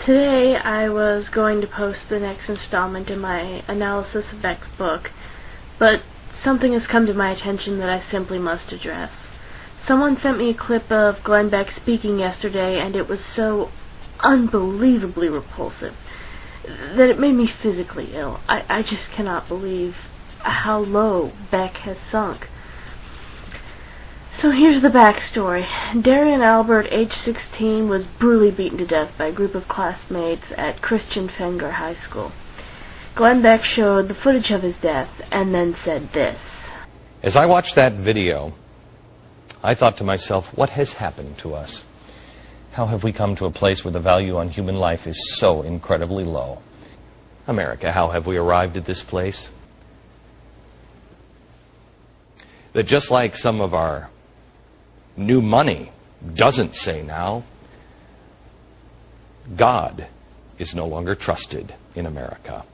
Today I was going to post the next installment in my analysis of Beck's book, but something has come to my attention that I simply must address. Someone sent me a clip of Glenn Beck speaking yesterday, and it was so unbelievably repulsive that it made me physically ill. I just cannot believe how low Beck has sunk. So here's the backstory. Darian Albert, age 16, was brutally beaten to death by a group of classmates at Christian Fenger High School. Glenn Beck showed the footage of his death and then said this. As I watched that video, I thought to myself, what has happened to us? How have we come to a place where the value on human life is so incredibly low? America, how have we arrived at this place? That just like some of our new money doesn't say now, God is no longer trusted in America.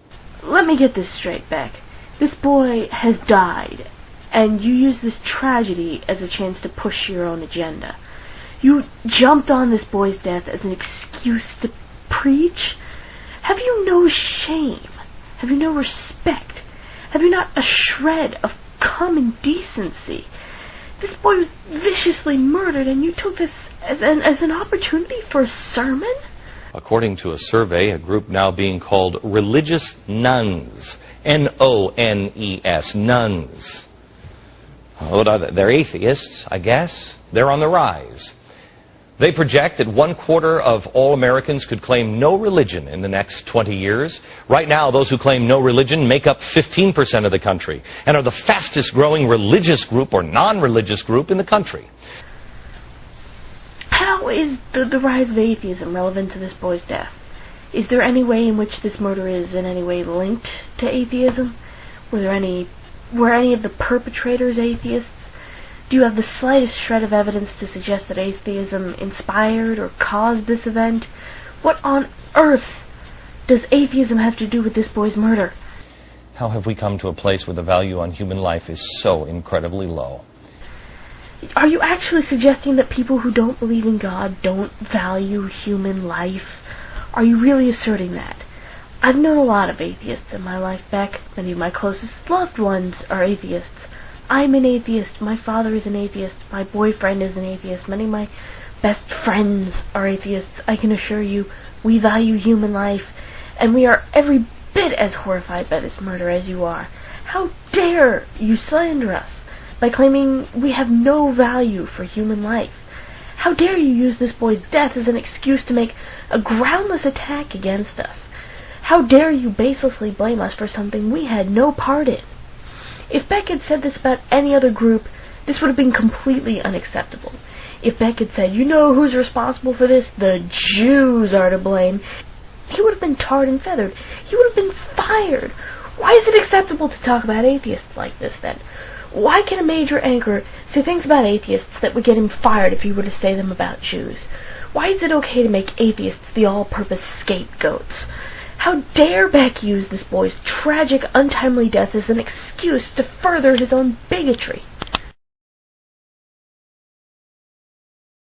Let me get this straight, Beck. This boy has died, and you use this tragedy as a chance to push your own agenda. You jumped on this boy's death as an excuse to preach? Have you no shame? Have you no respect? Have you not a shred of common decency? This boy was viciously murdered, and you took this as an opportunity for a sermon? According to a survey, a group now being called religious nuns, N-O-N-E-S, nuns. What are they? They're atheists, I guess. They're on the rise. They project that 1/4 of all Americans could claim no religion in the next 20 years. Right now, those who claim no religion make up 15% of the country and are the fastest growing religious group or non-religious group in the country. How is the rise of atheism relevant to this boy's death? Is there any way in which this murder is in any way linked to atheism? Were any of the perpetrators atheists? Do you have the slightest shred of evidence to suggest that atheism inspired or caused this event? What on earth does atheism have to do with this boy's murder? How have we come to a place where the value on human life is so incredibly low? Are you actually suggesting that people who don't believe in God don't value human life? Are you really asserting that? I've known a lot of atheists in my life, Beck. Many of my closest loved ones are atheists. I'm an atheist. My father is an atheist. My boyfriend is an atheist. Many of my best friends are atheists. I can assure you, we value human life, and we are every bit as horrified by this murder as you are. How dare you slander us by claiming we have no value for human life? How dare you use this boy's death as an excuse to make a groundless attack against us? How dare you baselessly blame us for something we had no part in? If Beck had said this about any other group, this would have been completely unacceptable. If Beck had said, you know who's responsible for this? The Jews are to blame, he would have been tarred and feathered. He would have been fired. Why is it acceptable to talk about atheists like this, then? Why can a major anchor say things about atheists that would get him fired if he were to say them about Jews? Why is it okay to make atheists the all-purpose scapegoats? How dare Beck use this boy's tragic, untimely death as an excuse to further his own bigotry?